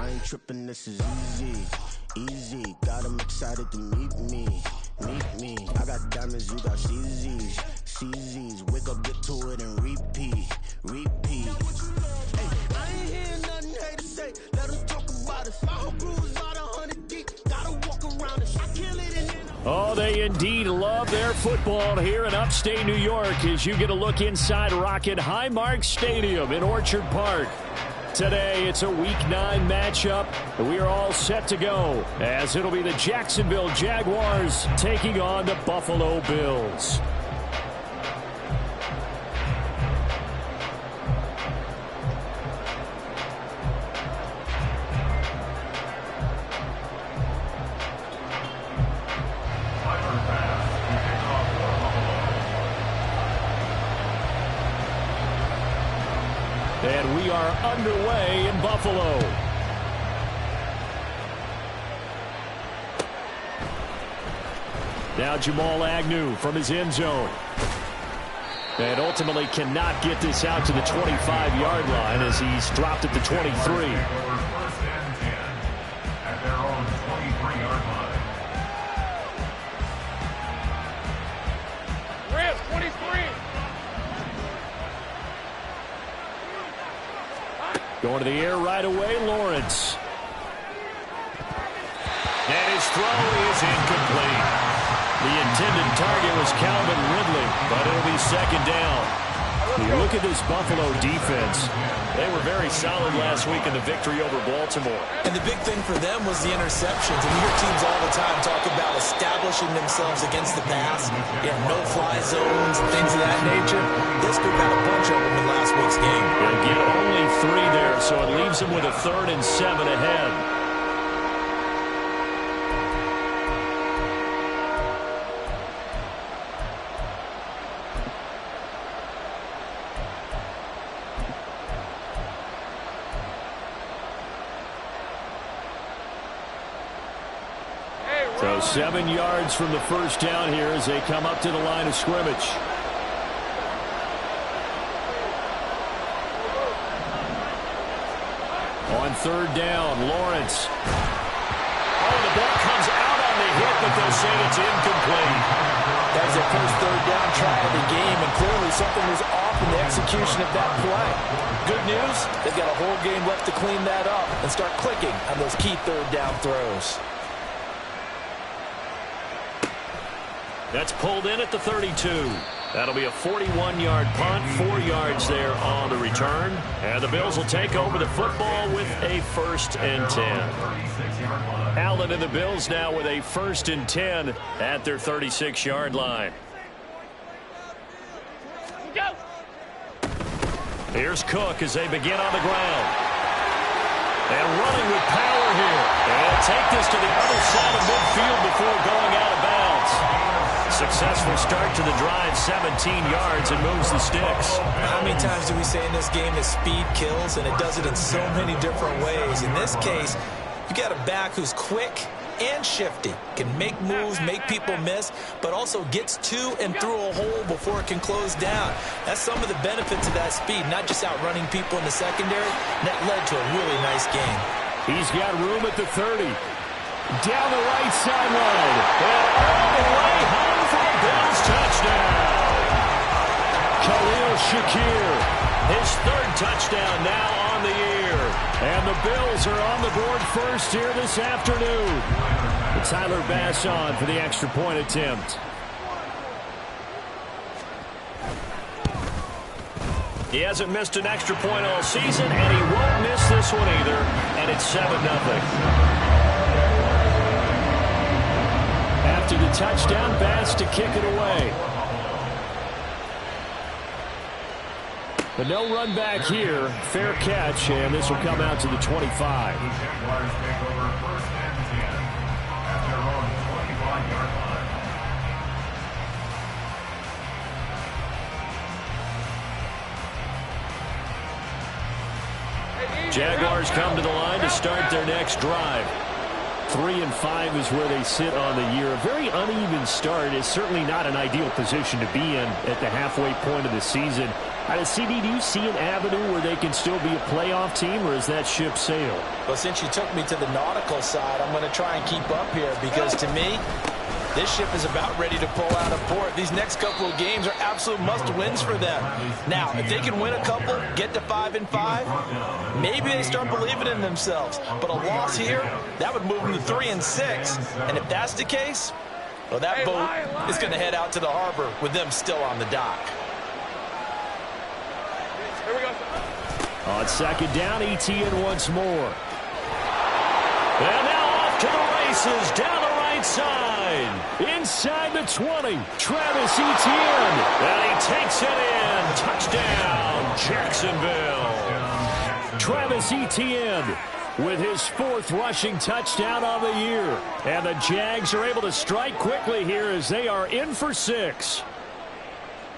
I ain't tripping, this is easy, easy. Got them excited to meet me, meet me. I got diamonds, you got CZs, CZs. Wake up, get to it, and repeat, repeat. Hey, I ain't hearing nothing hate to say. Let them talk about us. My whole crew is about 100 deep. Gotta walk around us. I kill it in here. Oh, they indeed love their football here in upstate New York as you get a look inside Rocket Highmark Stadium in Orchard Park. Today, it's a Week 9 matchup. We are all set to go as it'll be the Jacksonville Jaguars taking on the Buffalo Bills. And we are underway in Buffalo. Now Jamal Agnew from his end zone. And ultimately cannot get this out to the 25-yard line as he's dropped at the 23. Going to the air right away, Lawrence. And his throw is incomplete. The intended target was Calvin Ridley, but it'll be second down. Look at this Buffalo defense. They were very solid last week in the victory over Baltimore. And the big thing for them was the interceptions. And you hear teams all the time talk about establishing themselves against the pass. No-fly zones, things of that nature. This group had a bunch of them in last week's game. They'll get only 3 there, so it leaves them with a 3rd and 7 ahead. So 7 yards from the first down here as they come up to the line of scrimmage. On 3rd down, Lawrence. Oh, the ball comes out on the hit, but they'll say it's incomplete. That was their first 3rd down try of the game, and clearly something was off in the execution of that play. Good news, they've got a whole game left to clean that up and start clicking on those key 3rd down throws. That's pulled in at the 32. That'll be a 41-yard punt, 4 yards there on the return. And the Bills will take over the football with a 1st and 10. Allen and the Bills now with a 1st and 10 at their 36-yard line. Here's Cook as they begin on the ground. And running with power here. And take this to the other side of midfield before going out of bounds. Successful start to the drive, 17 yards, and moves the sticks. How many times do we say in this game that speed kills, and it does it in so many different ways? In this case, you got a back who's quick and shifty, can make moves, make people miss, but also gets to and through a hole before it can close down. That's some of the benefits of that speed, not just outrunning people in the secondary. That led to a really nice game. He's got room at the 30. Down the right sideline. And all the way home for the Bills touchdown. Khalil Shakir, his 3rd touchdown now on the year. And the Bills are on the board first here this afternoon. Tyler Bass on for the extra point attempt. He hasn't missed an extra point all season, and he won't miss this one either. And it's 7-0. After the touchdown, Bass to kick it away. But no run back here. Fair catch, and this will come out to the 25. Jaguars come to the line to start their next drive. 3-5 is where they sit on the year. A very uneven start is certainly not an ideal position to be in at the halfway point of the season. CD, do you see an avenue where they can still be a playoff team, or is that ship sailed? Well, since you took me to the nautical side, I'm going to try and keep up here because, to me, this ship is about ready to pull out of port. These next couple of games are absolute must-wins for them. Now, if they can win a couple, get to 5-5, maybe they start believing in themselves. But a loss here, that would move them to 3-6. And if that's the case, well, that boat is going to head out to the harbor with them still on the dock. Here we go. On second down, Etienne once more. And now off to the races, down the right side. Inside the 20, Travis Etienne. And he takes it in. Touchdown, Jacksonville. Travis Etienne with his 4th rushing touchdown on the year. And the Jags are able to strike quickly here as they are in for 6.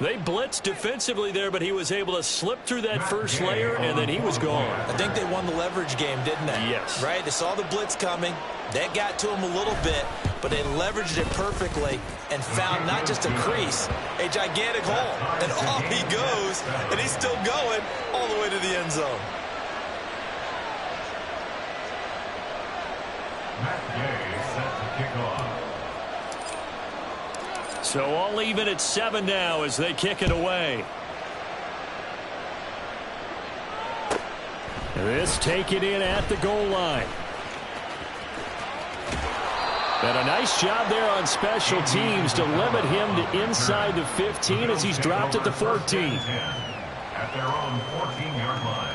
They blitzed defensively there, but he was able to slip through that first layer, and then he was gone. I think they won the leverage game, didn't they? Yes. Right? They saw the blitz coming. That got to him a little bit, but they leveraged it perfectly and found not just a crease, a gigantic hole. And off he goes, and he's still going all the way to the end zone. Matt Gay set to kick off. So all even at 7 now as they kick it away. This taken in at the goal line. And a nice job there on special teams to limit him to inside the 15 as he's dropped at the 14. At their own 14-yard line.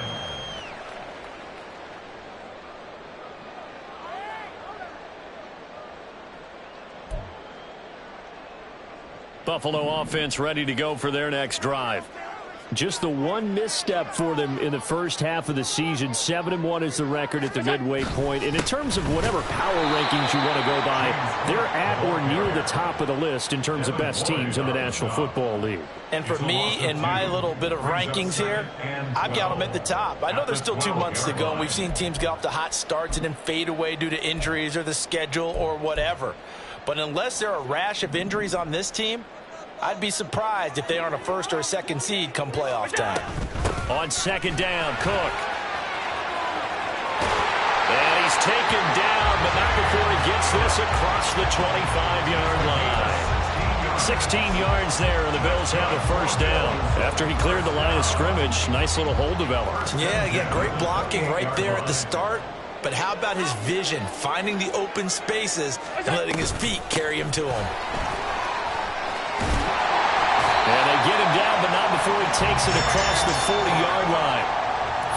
Buffalo offense ready to go for their next drive. Just the one misstep for them in the first half of the season. 7-1 is the record at the midway point. And in terms of whatever power rankings you want to go by, they're at or near the top of the list in terms of best teams in the National Football League. And for me, in my little bit of rankings here, I've got them at the top. I know there's still 2 months to go, and we've seen teams get off to hot starts and then fade away due to injuries or the schedule or whatever. But unless there are a rash of injuries on this team, I'd be surprised if they aren't a first or a second seed come playoff time. On second down, Cook. And he's taken down, but not before he gets this across the 25-yard line. 16 yards there, and the Bills have a first down. After he cleared the line of scrimmage, nice little hole developed. Yeah, great blocking right there at the start. But how about his vision, finding the open spaces and letting his feet carry him to him? And they get him down, but not before he takes it across the 40-yard line.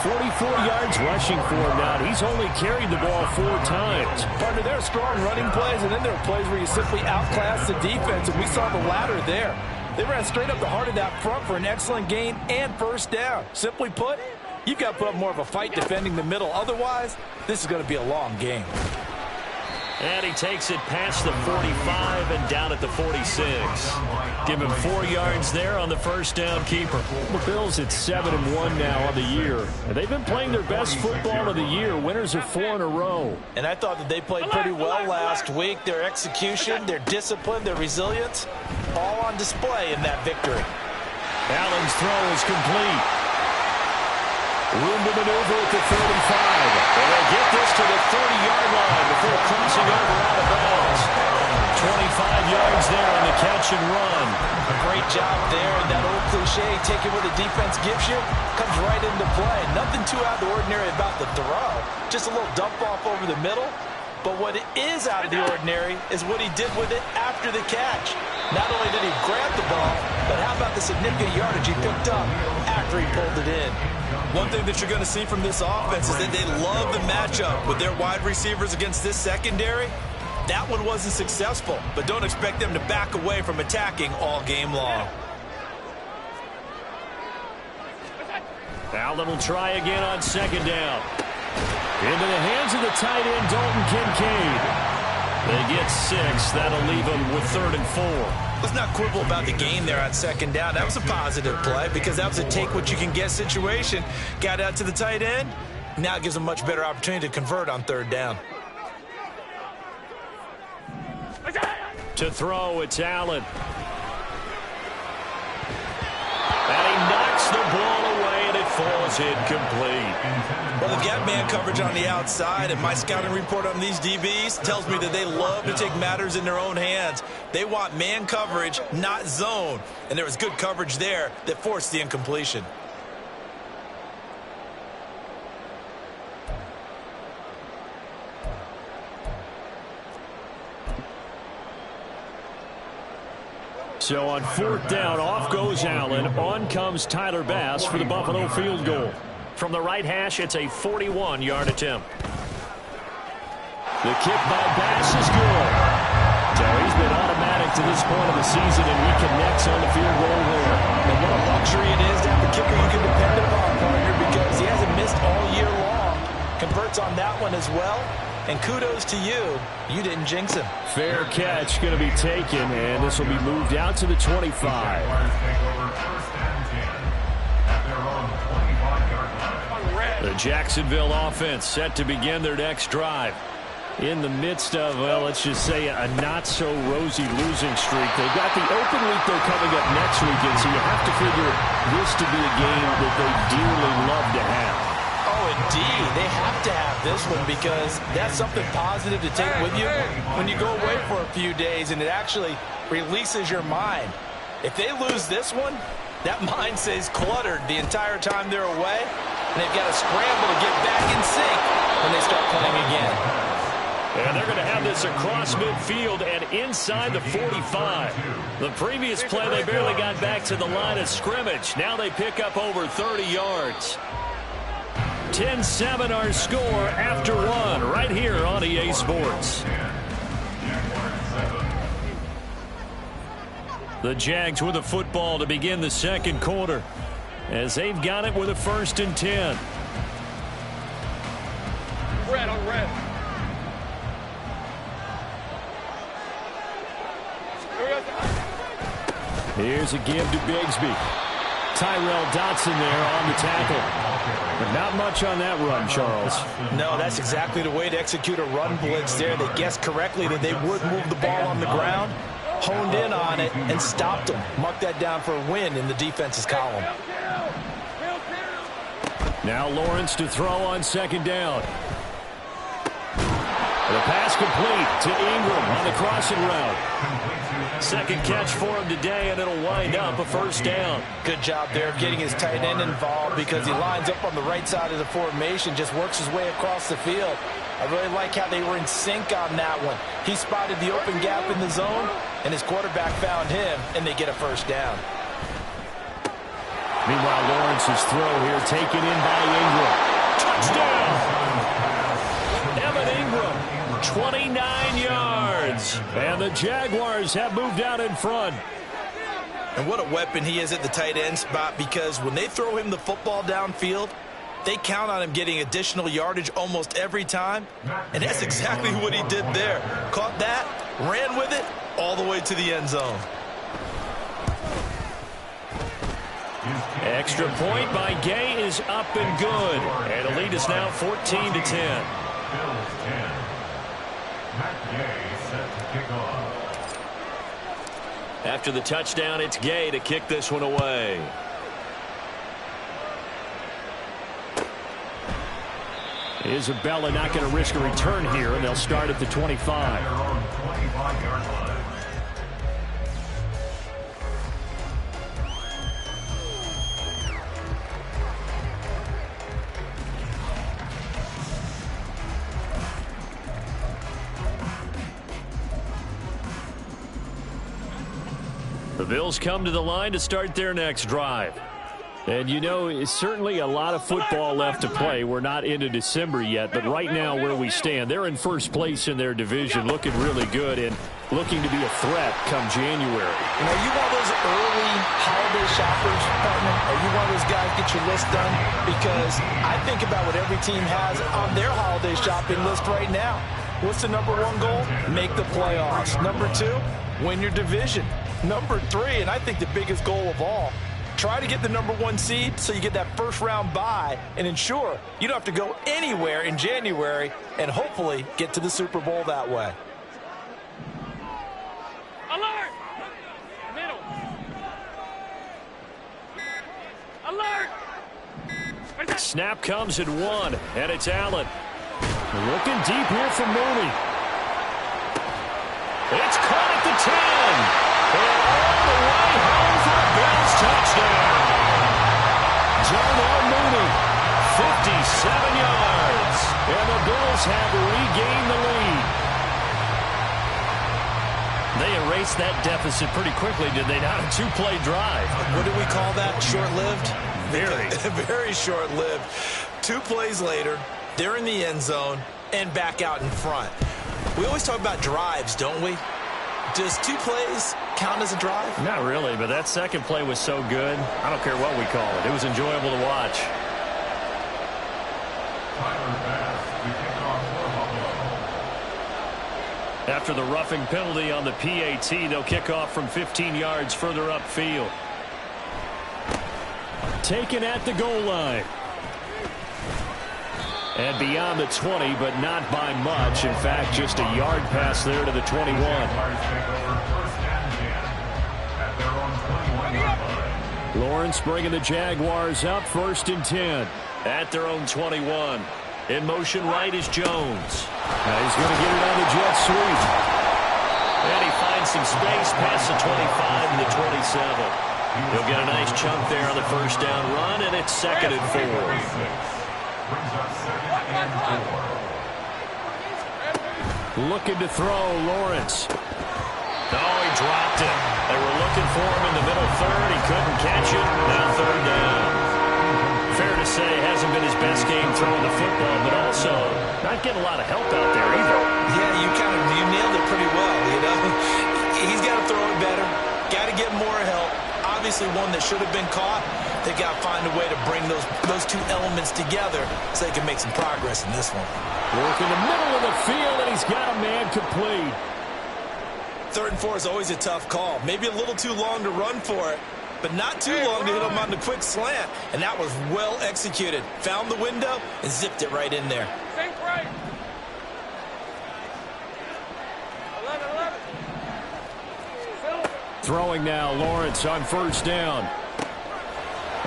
44 yards rushing for him now. He's only carried the ball 4 times. Partner, there are strong running plays, and then there are plays where you simply outclass the defense, and we saw the latter there. They ran straight up the heart of that front for an excellent gain and first down. Simply put, you've got to put up more of a fight defending the middle. Otherwise, this is going to be a long game. And he takes it past the 45 and down at the 46. Give him 4 yards there on the first down keeper. The Bills at 7-1 now on the year. And they've been playing their best football of the year. Winners of 4 in a row. And I thought that they played pretty well last week. Their execution, their discipline, their resilience, all on display in that victory. Allen's throw is complete. Room to maneuver at the 35. And they get this to the 30-yard line before crossing over out of bounds. 25 yards there on the catch and run. A great job there. And that old cliche, taking what the defense gives you, comes right into play. Nothing too out of the ordinary about the throw. Just a little dump off over the middle. But what is out of the ordinary is what he did with it after the catch. Not only did he grab the ball, but how about the significant yardage he picked up after he pulled it in. One thing that you're going to see from this offense is that they love the matchup with their wide receivers against this secondary. That one wasn't successful, but don't expect them to back away from attacking all game long. Allen will try again on second down. Into the hands of the tight end, Dalton Kincaid. They get 6. That'll leave them with 3rd and 4. Let's not quibble about the gain there on second down. That was a positive play because that was a take-what-you-can-get situation. Got out to the tight end. Now it gives them a much better opportunity to convert on 3rd down. To throw, it's Allen. And he knocks Knocks the ball away, and it falls incomplete. Well, they've got man coverage on the outside, and my scouting report on these DBs tells me that they love to take matters in their own hands. They want man coverage, not zone. And there was good coverage there that forced the incompletion. So on 4th down, off goes Allen. On comes Tyler Bass for the Buffalo field goal. From the right hash, it's a 41-yard attempt. The kick by Bass is good. So he's been automatic to this point of the season, and he connects on the field goal there. And what a luxury it is to have a kicker you can depend upon, partner, because he hasn't missed all year long. Converts on that one as well. And kudos to you. You didn't jinx him. Fair catch going to be taken, and this will be moved out to the 25. The Jacksonville offense set to begin their next drive. In the midst of, well, let's just say a not-so-rosy losing streak. They've got the open week, though, coming up next weekend, so you have to figure this to be a game that they dearly love to have. Oh, indeed. They have to have this one because that's something positive to take with you when you go away for a few days, and it actually releases your mind. If they lose this one, that mind stays cluttered the entire time they're away, and they've got to scramble to get back in sync when they start playing again. And they're going to have this across midfield and inside the 45. The previous play, they barely got back to the line of scrimmage. Now they pick up over 30 yards. 10-7 our score after one right here on EA Sports. The Jags with the football to begin the second quarter as they've got it with a 1st and 10. Red on red. Here's a give to Bigsby. Tyrell Dotson there on the tackle. But not much on that run, Charles. No, that's exactly the way to execute a run blitz there. They guessed correctly that they would move the ball on the ground, honed in on it, and stopped them. Mark that down for a win in the defense's column. Now Lawrence to throw on 2nd down. The pass complete to Ingram on the crossing route. Second catch for him today, and it'll wind up a 1st down. Good job there of getting his tight end involved because he lines up on the right side of the formation, just works his way across the field. I really like how they were in sync on that one. He spotted the open gap in the zone, and his quarterback found him, and they get a 1st down. Meanwhile, Lawrence's throw here taken in by Ingram. Touchdown! Evan Ingram, 29 yards. And the Jaguars have moved out in front. And what a weapon he is at the tight end spot, because when they throw him the football downfield, they count on him getting additional yardage almost every time. And that's exactly what he did there. Caught that, ran with it, all the way to the end zone. Extra point by Gay is up and good. And the lead is now 14-10. Bills 10. Matt Gay set to kick off. After the touchdown, it's Gay to kick this one away. Isabella not going to risk a return here, and they'll start at the 25. Their own 25-yard line. The Bills come to the line to start their next drive. And, you know, it's certainly a lot of football left to play. We're not into December yet, but right now where we stand, they're in first place in their division, looking really good and looking to be a threat come January. You know, you one of those early holiday shoppers, partner? Are you one of those guys get your list done? Because I think about what every team has on their holiday shopping list right now. What's the number one goal? Make the playoffs. Number two, win your division. Number three, and I think the biggest goal of all, try to get the number one seed so you get that first round bye and ensure you don't have to go anywhere in January and hopefully get to the Super Bowl that way. Alert! Middle. Snap comes at 1, and it's Allen. Looking deep here for Mooney. It's caught at the 10. And all the way home for a Bills touchdown. Darnell Mooney, 57 yards. And the Bills have regained the lead. They erased that deficit pretty quickly, did they not? A two-play drive. What do we call that? Short-lived? Very. Very short-lived. 2 plays later, they're in the end zone and back out in front. We always talk about drives, don't we? Does 2 plays count as a drive? Not really, but that second play was so good. I don't care what we call it. It was enjoyable to watch. After the roughing penalty on the PAT, they'll kick off from 15 yards further upfield. Taken at the goal line. And beyond the 20, but not by much. In fact, just a yard pass there to the 21. Lawrence bringing the Jaguars up 1st and 10 at their own 21. In motion right is Jones. Now he's going to get it on the jet sweep. And he finds some space past the 25 to the 27. He'll get a nice chunk there on the first down run, and it's 2nd and 4. Looking to throw, Lawrence. Oh, he dropped it. They were looking for him in the middle third. He couldn't catch it. Now 3rd down. Fair to say, hasn't been his best game throwing the football, but also not getting a lot of help out there either. Yeah, you nailed it pretty well, you know. He's got to throw it better. Got to get more help. Obviously one that should have been caught. They got to find a way to bring those 2 elements together so they can make some progress in this one. Work in the middle of the field, and he's got a man complete. 3rd and 4 is always a tough call. Maybe a little too long to run for it, but not too long to hit him on the quick slant. And that was well executed. Found the window and zipped it right in there. Think right. 11. Throwing now, Lawrence on 1st down.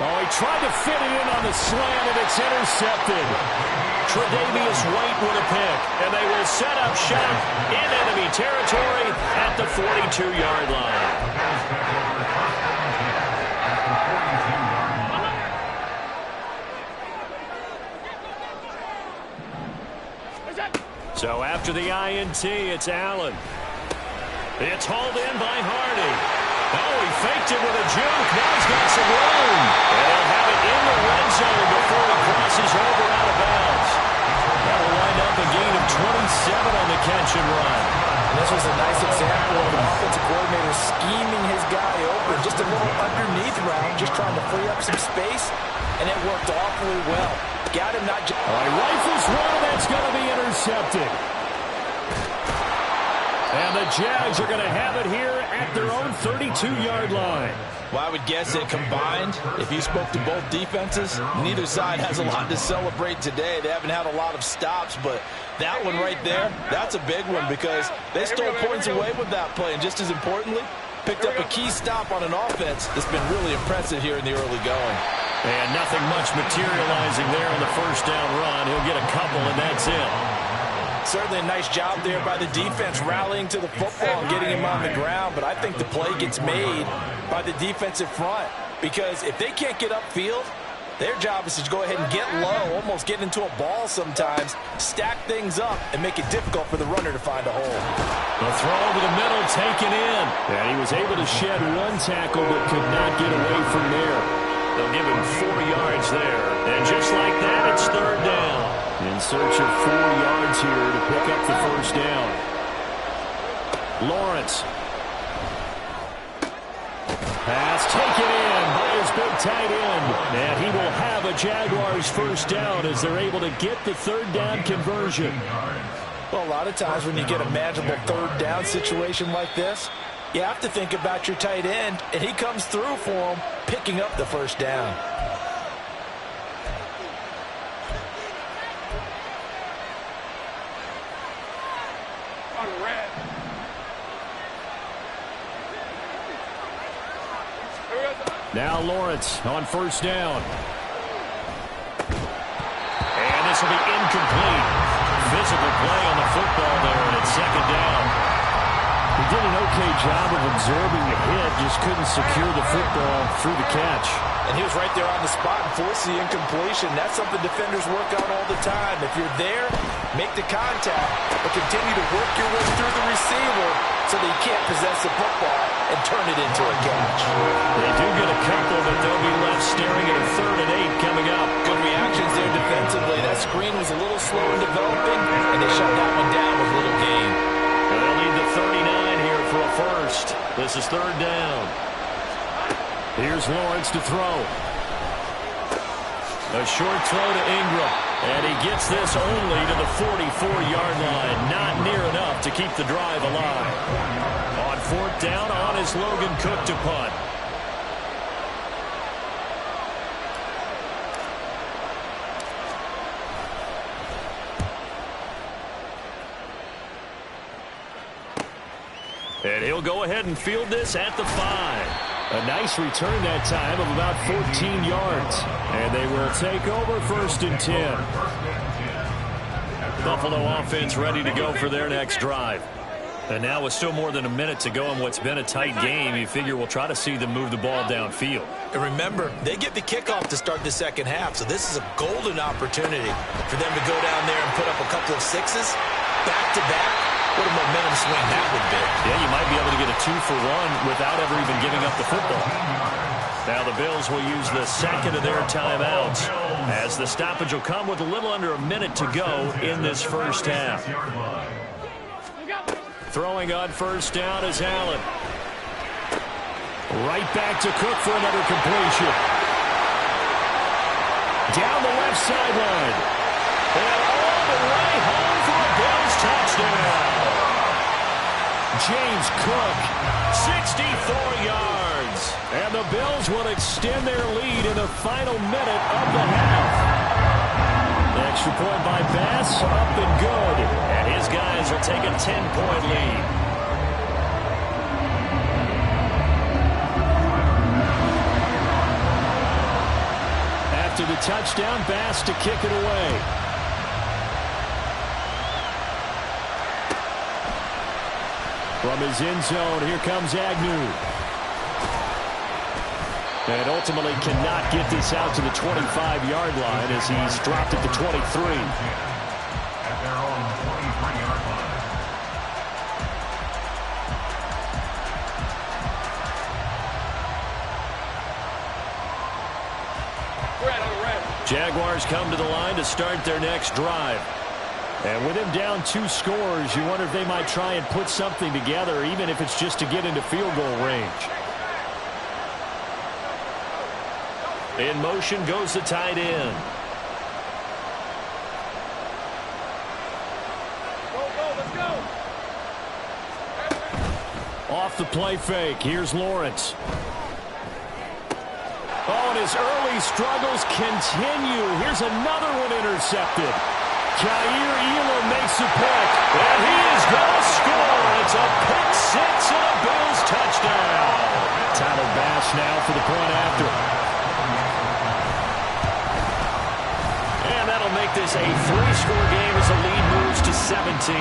Oh, he tried to fit it in on the slant, and it's intercepted. Tre'Davious White with a pick, and they will set up shop in enemy territory at the 42-yard line. So after the INT, it's Allen. It's hauled in by Hardy. Oh, he faked it with a juke. Now he's got some room. And he'll have it in the red zone before he crosses over out of bounds. That'll wind up a gain of 27 on the catch and run. And this was a nice example of an offensive coordinator scheming his guy open. Just a little underneath route, just trying to free up some space. And it worked awfully well. Got him not just... All right, rifles one, that's going to be intercepted. And the Jags are going to have it here at their own 32-yard line. Well, I would guess that combined, if you spoke to both defenses, neither side has a lot to celebrate today. They haven't had a lot of stops, but that one right there, that's a big one because they stole points away with that play. And just as importantly, picked up a key stop on an offense that's been really impressive here in the early going. And nothing much materializing there on the first down run. He'll get a couple, and that's it. Certainly a nice job there by the defense rallying to the football and getting him on the ground, but I think the play gets made by the defensive front because if they can't get upfield, their job is to go ahead and get low, almost get into a ball sometimes, stack things up, and make it difficult for the runner to find a hole. The throw over the middle taken in, and he was able to shed one tackle but could not get away from there. They'll give him 4 yards there, and just like that, it's 3rd down. In search of 4 yards here to pick up the first down. Lawrence. Pass taken in by his big tight end. And he will have a Jaguars first down as they're able to get the 3rd down conversion. Well, a lot of times when you get a manageable 3rd down situation like this, you have to think about your tight end, and he comes through for him, picking up the first down. Now Lawrence on first down. pass will be incomplete. Physical play on the football there, and it's second down. He did an okay job of absorbing the hit, just couldn't secure the football through the catch. And he was right there on the spot and forced the incompletion. That's something defenders work on all the time. If you're there, make the contact, but continue to work your way through the receiver so that you can't possess the football and turn it into a catch. They do get a couple, but they'll be left staring at a 3rd and 8 coming up. Good reactions there defensively. That screen was a little slow in developing, and they shut that one down with little gain. They'll need the 39 here for a first. This is 3rd down. Here's Lawrence to throw. A short throw to Ingram, and he gets this only to the 44-yard line. Not near enough to keep the drive alive. On 4th down, on is Logan Cook to punt. And he'll go ahead and field this at the 5. A nice return that time of about 14 yards. And they will take over 1st and 10. Buffalo offense ready to go for their next drive. And now with still more than a minute to go in what's been a tight game, you figure we'll try to see them move the ball downfield. And remember, they get the kickoff to start the second half, so this is a golden opportunity for them to go down there and put up a couple of sixes back-to-back. What a momentum swing that would be. Yeah, you might be able to get a 2-for-1 without ever even giving up the football. Now the Bills will use the second of their timeouts as the stoppage will come with a little under a minute to go in this first half. Throwing on 1st down is Allen. Right back to Cook for another completion. Down the left sideline. And all the way home for a Bills touchdown. James Cook, 64 yards. And the Bills will extend their lead in the final minute of the half. The extra point by Bass, up and good. And his guys will take a 10-point lead. After the touchdown, Bass to kick it away. From his end zone, here comes Agnew. And ultimately cannot get this out to the 25-yard line as he's dropped at the 23. At their own 23-yard line. Jaguars come to the line to start their next drive. And with him down 2 scores, you wonder if they might try and put something together, even if it's just to get into field goal range. In motion goes the tight end. Let's go. Off the play fake, here's Lawrence. Oh, and his early struggles continue. Here's another one intercepted. Jair Elam makes a pick, and he is going to score. It's a pick 6 and a Bills touchdown. Tyler Bass now for the point after. And that'll make this a 3-score game as the lead moves to 17.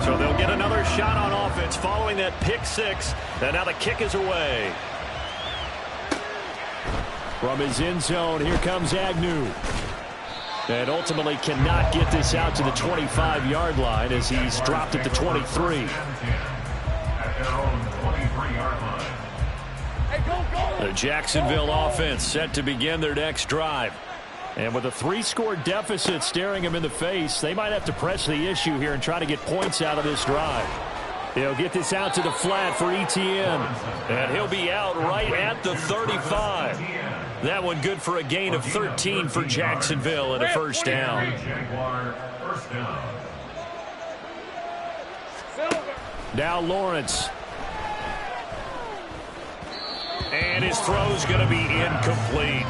So they'll get another shot on offense following that pick 6. And now the kick is away. From his end zone, here comes Agnew. And ultimately cannot get this out to the 25-yard line as he's dropped at the 23. At their own 23-yard line. Hey, go. The Jacksonville offense set to begin their next drive. And with a 3-score deficit staring him in the face, they might have to press the issue here and try to get points out of this drive. He'll get this out to the flat for Etienne. And he'll be out right at the 35. That one good for a gain of 13 for Jacksonville and a first down. Jaguar first down. Now Lawrence. And his throw's going to be incomplete.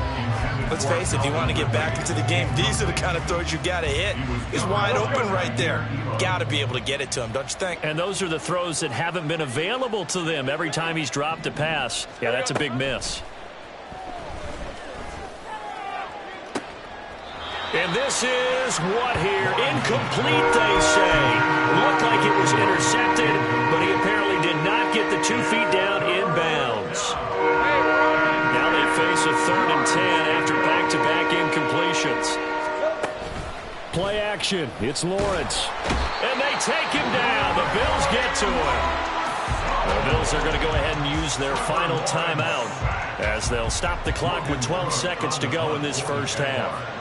Let's face it, if you want to get back into the game, these are the kind of throws you got to hit. He's wide open right there. Got to be able to get it to him, don't you think? And those are the throws that haven't been available to them every time he's dropped a pass. Yeah, that's a big miss. And this is what here? Incomplete, they say. Looked like it was intercepted, but he apparently did not get the 2 feet down in bounds. Now they face a 3rd and 10 after back-to-back incompletions. Play action. It's Lawrence. And they take him down. The Bills get to him. The Bills are going to go ahead and use their final timeout as they'll stop the clock with 12 seconds to go in this first half.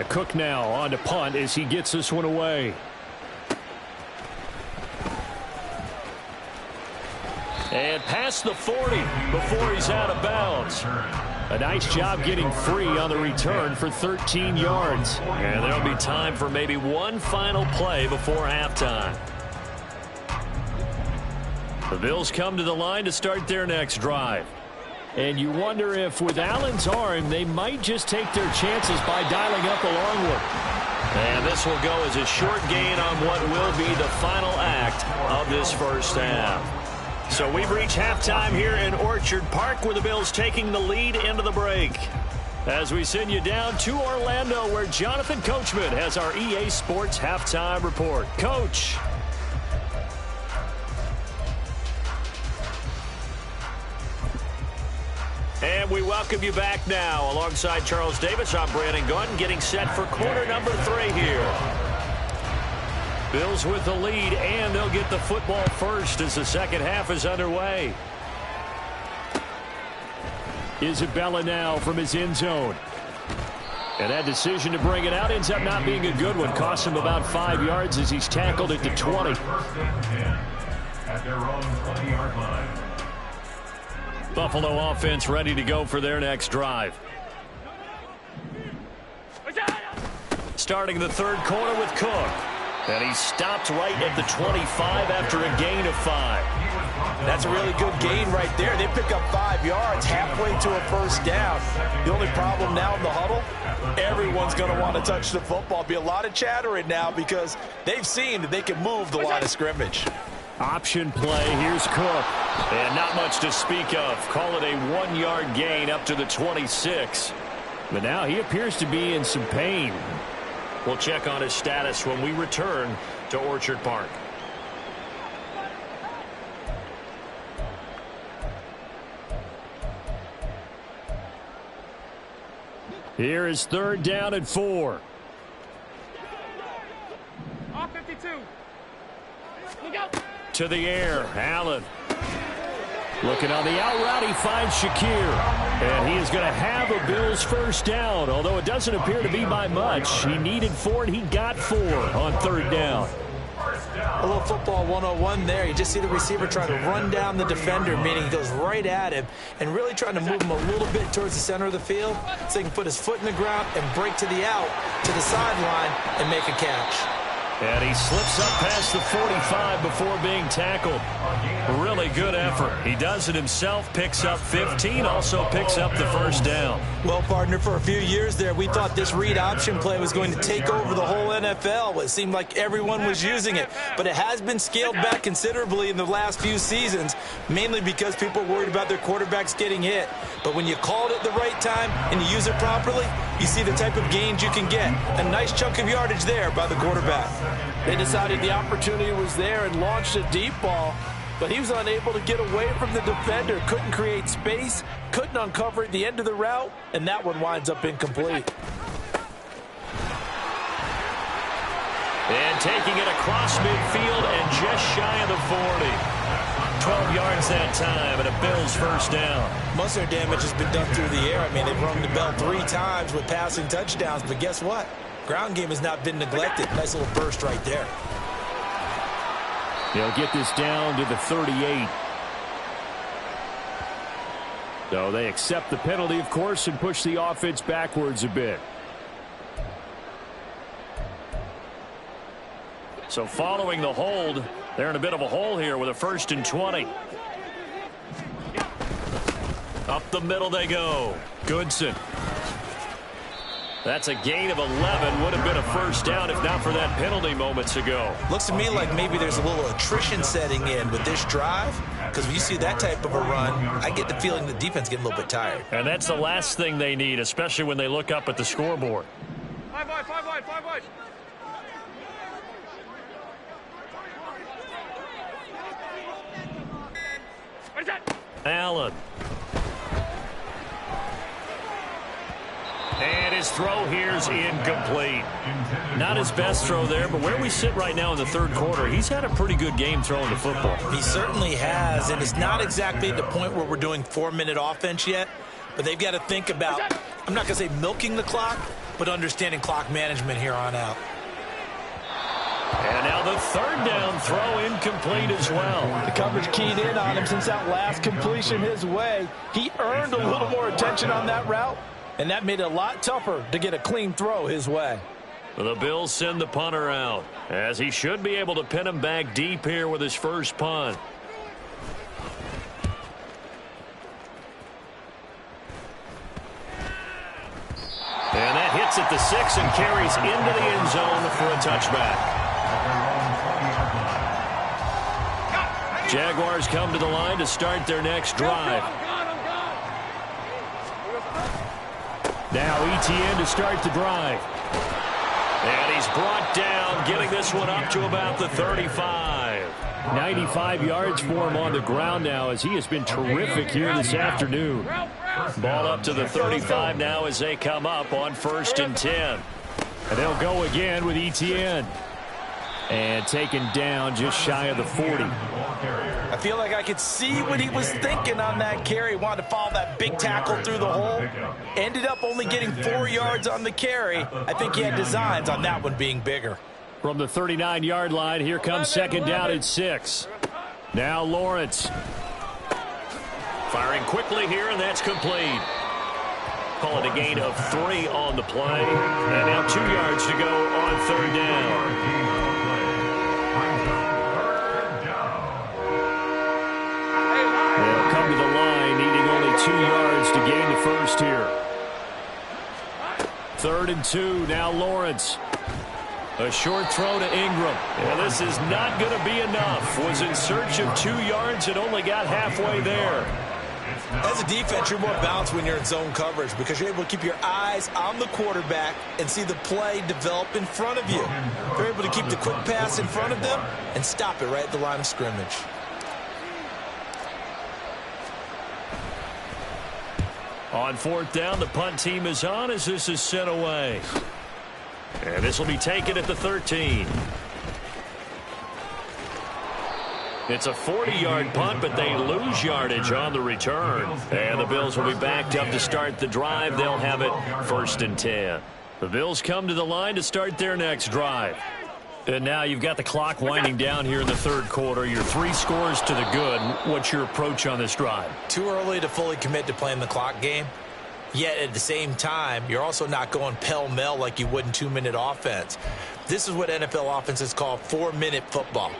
Cook now on to punt as he gets this one away. And past the 40 before he's out of bounds. A nice job getting free on the return for 13 yards. And there'll be time for maybe one final play before halftime. The Bills come to the line to start their next drive. And you wonder if with Allen's arm, they might just take their chances by dialing up a long one. And this will go as a short gain on what will be the final act of this first half. So we've reached halftime here in Orchard Park with the Bills taking the lead into the break. As we send you down to Orlando where Jonathan Coachman has our EA Sports halftime report. Coach. And we welcome you back now. Alongside Charles Davis, I'm Brandon Gunn, getting set for quarter number 3 here. Bills with the lead, and they'll get the football first as the second half is underway. Isabella now from his end zone. And that decision to bring it out ends up not being a good one. Costs him about 5 yards as he's tackled at the 20. At their own 20-yard line. Buffalo offense ready to go for their next drive. Starting the third quarter with Cook. And he stopped right at the 25 after a gain of 5. That's a really good gain right there. They pick up 5 yards halfway to a first down. The only problem now in the huddle, everyone's going to want to touch the football. Be a lot of chattering now because they've seen that they can move the line of scrimmage. Option play. Here's Cook. And not much to speak of. Call it a 1-yard gain up to the 26. But now he appears to be in some pain. We'll check on his status when we return to Orchard Park. Here is 3rd down and 4. Off 52. Look out. To the air, Allen. Looking on the out route, he finds Shakir. And he is going to have a Bills first down, although it doesn't appear to be by much. He needed 4, and he got 4 on 3rd down. A little football 101 there. You just see the receiver trying to run down the defender, meaning he goes right at him and really trying to move him a little bit towards the center of the field so he can put his foot in the ground and break to the out, to the sideline, and make a catch. And he slips up past the 45 before being tackled. Really good effort. He does it himself, picks up 15, also picks up the first down. Well, partner, for a few years there, we thought this read option play was going to take over the whole NFL. It seemed like everyone was using it, but it has been scaled back considerably in the last few seasons, mainly because people are worried about their quarterbacks getting hit. But when you call it at the right time and you use it properly, you see the type of gains you can get. A nice chunk of yardage there by the quarterback. They decided the opportunity was there and launched a deep ball, but he was unable to get away from the defender, couldn't create space, couldn't uncover at the end of the route, and that one winds up incomplete. And taking it across midfield and just shy of the 40. 12 yards that time and a Bills first down. Most of their damage has been done through the air. I mean, they've rung the bell 3 times with passing touchdowns, but guess what? Ground game has not been neglected. Nice little burst right there. They'll get this down to the 38. So they accept the penalty, of course, and push the offense backwards a bit. So following the hold, they're in a bit of a hole here with a 1st and 20. Up the middle they go. Goodson. That's a gain of 11. Would have been a 1st down if not for that penalty moments ago. Looks to me like maybe there's a little attrition setting in with this drive, because if you see that type of a run, I get the feeling the defense getting a little bit tired. And that's the last thing they need, especially when they look up at the scoreboard. 5 wide, 5 wide, 5 wide. What is that? Allen. And his throw here's incomplete. Not his best throw there, but where we sit right now in the 3rd quarter, he's had a pretty good game throwing the football. He certainly has, and it's not exactly the point where we're doing 4-minute offense yet, but they've got to think about, I'm not going to say milking the clock, but understanding clock management here on out. And now the 3rd down throw incomplete as well. The coverage keyed in on him since that last completion his way. He earned a little more attention on that route, and that made it a lot tougher to get a clean throw his way. The Bills send the punter out, as he should be able to pin him back deep here with his first punt. And that hits at the 6 and carries into the end zone for a touchback. Jaguars come to the line to start their next drive. Now Etienne to start the drive. And he's brought down, getting this one up to about the 35. 95 yards for him on the ground now, as he has been terrific here this afternoon. Ball up to the 35 now as they come up on 1st and 10. And they'll go again with Etienne. And taken down just shy of the 40. I feel like I could see what he was thinking on that carry. Wanted to follow that big tackle through the hole. Ended up only getting 4 yards on the carry. I think he had designs on that one being bigger. From the 39-yard line, here comes 2nd down at 6. Now Lawrence. Firing quickly here, and that's complete. Call it a gain of 3 on the play. And now 2 yards to go on 3rd down. They'll come to the line, needing only 2 yards to gain the 1st here. 3rd and 2, now Lawrence. A short throw to Ingram. And this is not going to be enough. Was in search of 2 yards and only got halfway there. As a defense, you're more balanced when you're in zone coverage because you're able to keep your eyes on the quarterback and see the play develop in front of you. You're able to keep the quick pass in front of them and stop it right at the line of scrimmage. On 4th down, the punt team is on as this is sent away. And this will be taken at the 13. It's a 40-yard punt, but they lose yardage on the return. And the Bills will be backed up to start the drive. They'll have it 1st and 10. The Bills come to the line to start their next drive. And now you've got the clock winding down here in the 3rd quarter. Your 3 scores to the good. What's your approach on this drive? Too early to fully commit to playing the clock game. Yet at the same time, you're also not going pell-mell like you would in 2-minute offense. This is what NFL offenses call 4-minute football.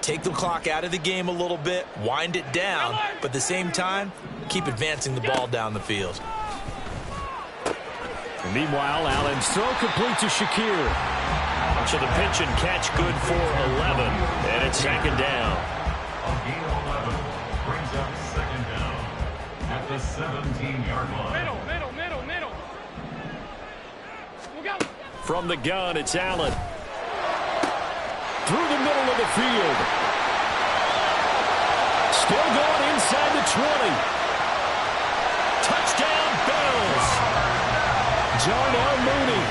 Take the clock out of the game a little bit, wind it down, but at the same time, keep advancing the ball down the field. And meanwhile, Allen's throw complete to Shakir. So the pitch and catch good for 11, and it's 2nd down. A gain of 11 brings up 2nd down at the 17-yard line. Middle. Look out. From the gun, it's Allen. Through the middle of the field. Still going inside the 20. Touchdown, Bills. Darnell Mooney.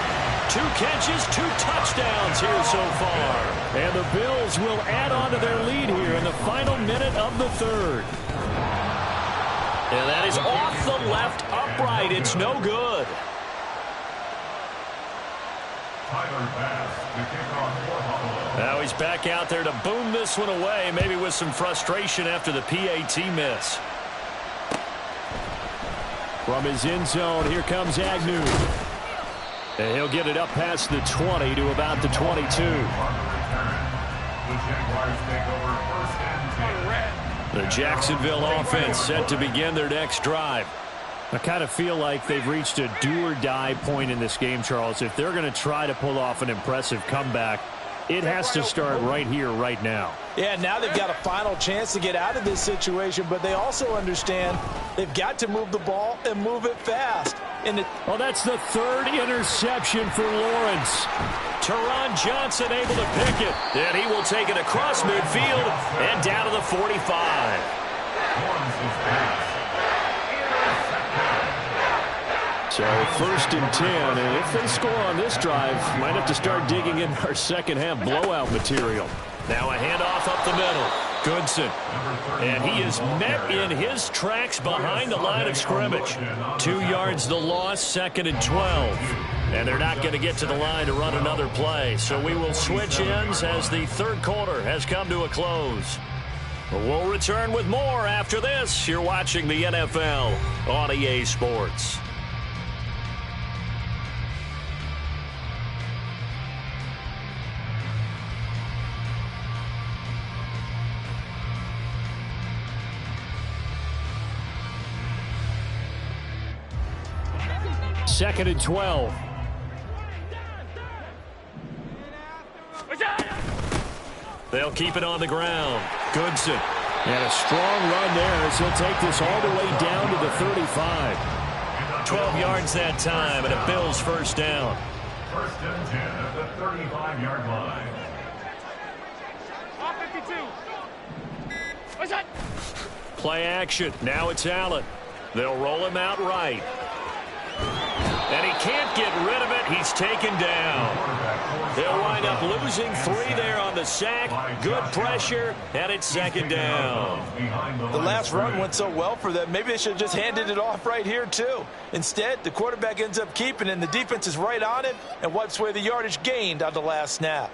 2 catches, 2 touchdowns here so far. And the Bills will add on to their lead here in the final minute of the 3rd. And that is off the left upright. It's no good. Now he's back out there to boom this one away, maybe with some frustration after the PAT miss. From his end zone, here comes Agnew. And he'll get it up past the 20 to about the 22. The Jaguars take over first and 10. The Jacksonville offense set to begin their next drive. I kind of feel like they've reached a do-or-die point in this game, Charles. If they're going to try to pull off an impressive comeback, it has to start right here, right now. Yeah, now they've got a final chance to get out of this situation, but they also understand they've got to move the ball and move it fast. Well, that's the third interception for Lawrence. Teron Johnson able to pick it, and he will take it across midfield and down to the 45. So first and 10, and if they score on this drive, might have to start digging in our second half blowout material. Now a handoff up the middle. Goodson. And he is met in his tracks behind the line of scrimmage. 2 yards the loss, second and 12. And they're not going to get to the line to run another play. So we will switch ends as the third quarter has come to a close. We'll return with more after this. You're watching the NFL on EA Sports. Second and 12. They'll keep it on the ground. Goodson. And a strong run there as he'll take this all the way down to the 35. 12 yards that time, and a Bills first down. First and 10 at the 35-yard line. 52. What's that? Play action. Now it's Allen. They'll roll him out right. And he can't get rid of it. He's taken down. They'll wind up losing 3 there on the sack. Good pressure, and it's second down. The last run went so well for them. Maybe they should have just handed it off right here, too. Instead, the quarterback ends up keeping it, and the defense is right on it and wipes away the yardage gained on the last snap.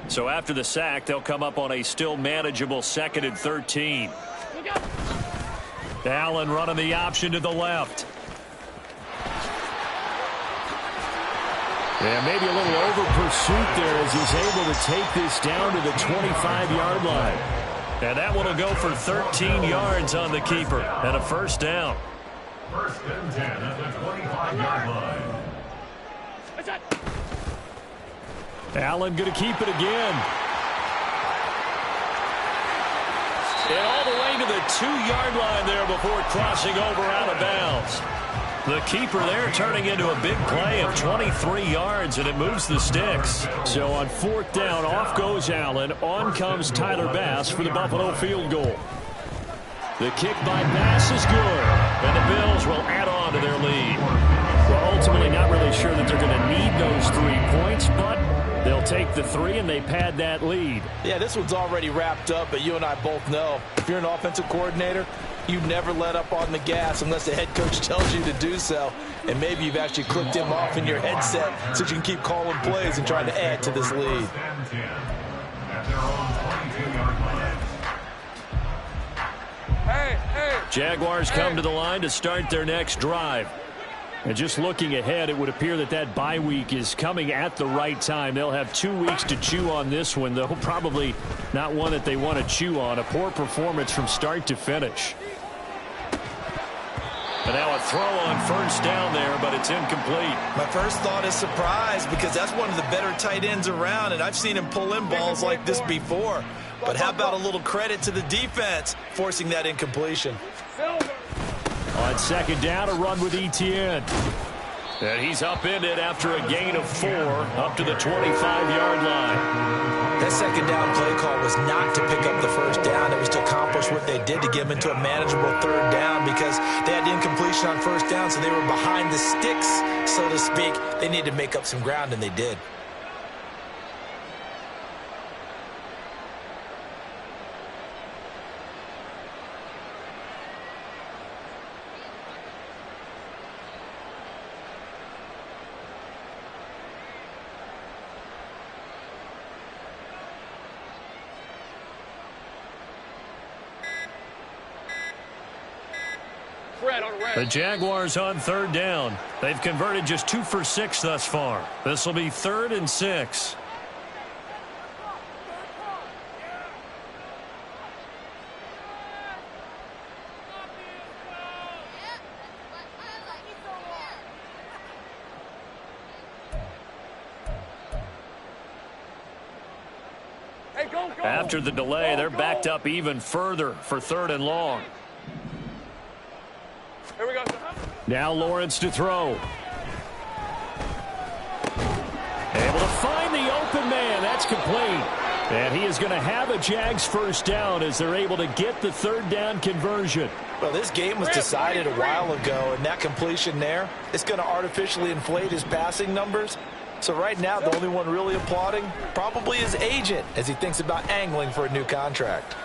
So after the sack, they'll come up on a still manageable second and 13. Allen running the option to the left. Yeah, maybe a little over pursuit there as he's able to take this down to the 25-yard line. And that one will go for 13 yards on the keeper and a first down. First and 10 at the 25-yard line. Allen going to keep it again. And all the way to the 2-yard line there before crossing over out of bounds. The keeper there turning into a big play of 23 yards, and it moves the sticks. So on fourth down, off goes Allen. On comes Tyler Bass for the Buffalo field goal. The kick by Bass is good, and the Bills will add on to their lead. Well, ultimately not really sure that they're going to need those 3 points, but they'll take the 3 and they pad that lead. Yeah, this one's already wrapped up, but you and I both know if you're an offensive coordinator, you never let up on the gas unless the head coach tells you to do so. And maybe you've actually clicked him off in your headset so you can keep calling plays and trying to add to this lead. Jaguars come to the line to start their next drive. And just looking ahead, it would appear that that bye week is coming at the right time. They'll have 2 weeks to chew on this one, though probably not one that they want to chew on. A poor performance from start to finish. And now a throw on first down there, but it's incomplete. My first thought is surprise because that's one of the better tight ends around, and I've seen him pull in balls like this before. But how about a little credit to the defense forcing that incompletion? On second down, a run with Etienne. And he's upended after a gain of 4 up to the 25-yard line. That second down play call was not to pick up the first down. It was to accomplish what they did to get them into a manageable third down because they had incompletion on first down, so they were behind the sticks, so to speak. They needed to make up some ground, and they did. The Jaguars on third down. They've converted just 2 for 6 thus far. This will be 3rd and 6. After the delay, they're backed up even further for 3rd and long. Here we go. Now Lawrence to throw. Able to find the open man. That's complete. And he is going to have a Jags first down as they're able to get the 3rd down conversion. Well, this game was decided a while ago, and that completion there is going to artificially inflate his passing numbers. So right now, the only one really applauding probably his agent as he thinks about angling for a new contract.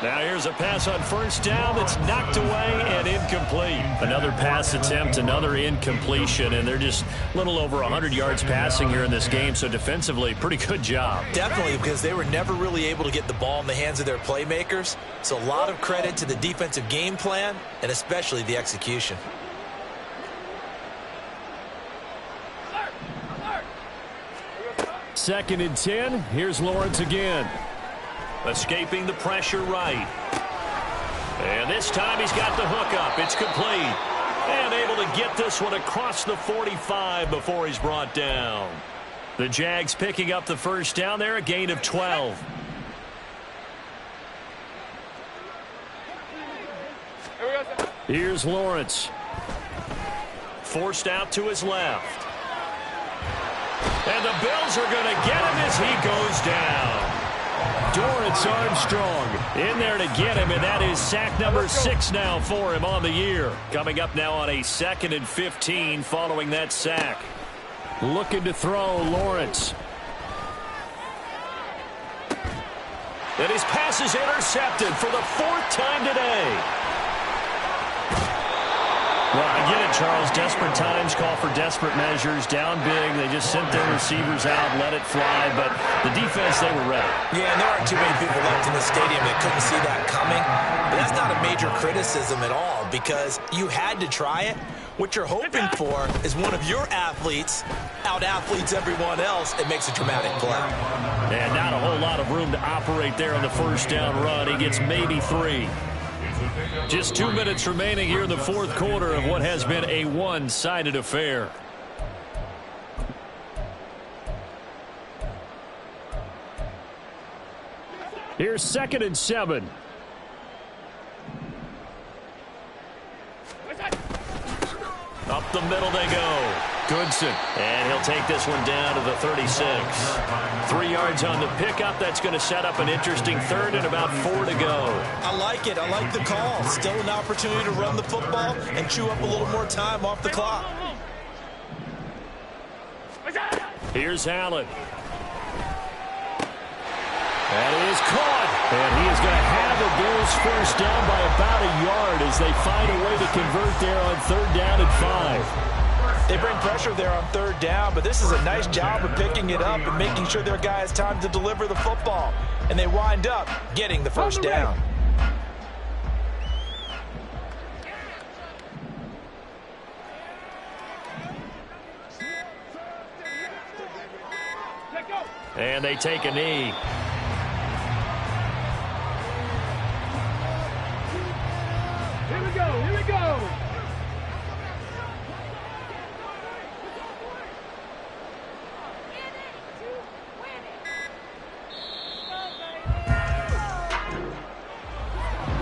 Now here's a pass on first down that's knocked away and incomplete. Another pass attempt, another incompletion, and they're just a little over 100 yards passing here in this game, so defensively, pretty good job. Definitely, because they were never really able to get the ball in the hands of their playmakers. So a lot of credit to the defensive game plan and especially the execution. Second and 10. Here's Lawrence again. Escaping the pressure right. And this time he's got the hook up. It's complete. And able to get this one across the 45 before he's brought down. The Jags picking up the first down there, a gain of 12. Here's Lawrence. Forced out to his left. And the Bills are going to get him as he goes down. Dorrance Armstrong in there to get him, and that is sack number 6 now for him on the year. Coming up now on a 2nd and 15 following that sack. Looking to throw, Lawrence. And his pass is intercepted for the 4th time today. Well, I get it, Charles. Desperate times call for desperate measures. Down big, they just sent their receivers out, let it fly. But the defense, they were ready. Yeah, and there aren't too many people left in the stadium that couldn't see that coming. But that's not a major criticism at all because you had to try it. What you're hoping for is one of your athletes out-athletes everyone else and makes a dramatic play. And not a whole lot of room to operate there on the first down run. He gets maybe 3. Just 2 minutes remaining here in the 4th quarter of what has been a one-sided affair. Here's 2nd and 7. Up the middle they go. Goodson. And he'll take this one down to the 36. 3 yards on the pickup. That's going to set up an interesting 3rd and about 4 to go. I like it. I like the call. Still an opportunity to run the football and chew up a little more time off the clock. Here's Allen. That is caught. And he is going to have the Bills first down by about a yard as they find a way to convert there on 3rd down and 5. They bring pressure there on 3rd down, but this is a nice job of picking it up and making sure their guy has time to deliver the football. And they wind up getting the first down. And they take a knee. Here we go, here we go.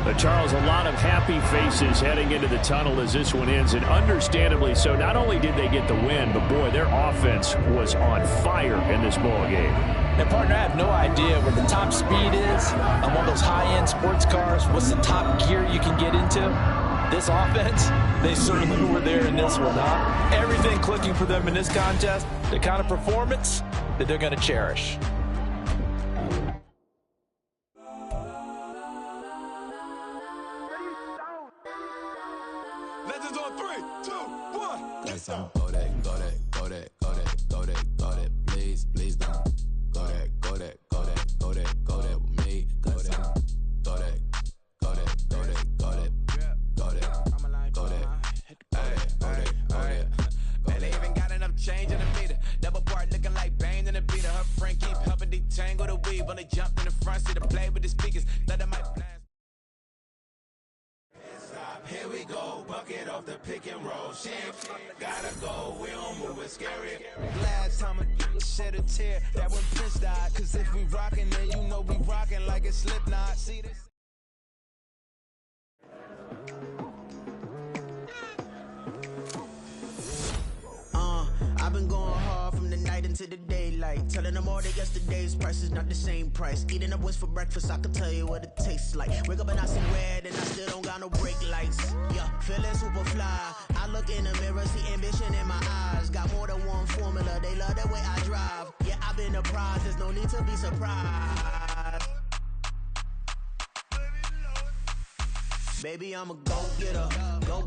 But Charles, a lot of happy faces heading into the tunnel as this one ends, and understandably so. Not only did they get the win, but boy, their offense was on fire in this ball game. And partner, I have no idea what the top speed is on one of those high-end sports cars. What's the top gear you can get into? This offense, they certainly were there in this one, huh? Everything clicking for them in this contest, the kind of performance that they're going to cherish. Legends on 3, 2, 1. Let's go that, go that, go that, go that, go that, go that. Please, please don't. Go that, go that, go that, go that, go that with me. Go that, go that, go that, go that, go that. Double part looking like Bane in the beat. Her friend keep helping detangle the weave. Only jumped in the front seat to play with the speakers. Thought I might blast. Here we go, bucket off the pick and roll. Shit, gotta go, we don't move, it's scary. Last time a shed a tear, that when Prince died. Cause if we rockin', then you know we rockin' like it's Slipknot. See this? I've been going hard from the night into the daylight, telling them all that yesterday's price is not the same price. Eating up what's for breakfast, I can tell you what it tastes like. Wake up and I see red and I still don't got no brake lights. Yeah, feeling super fly. I look in the mirror, see ambition in my eyes. Got more than one formula, they love the way I drive. Yeah, I've been a prize, there's no need to be surprised. Baby, I'm a go-getter, go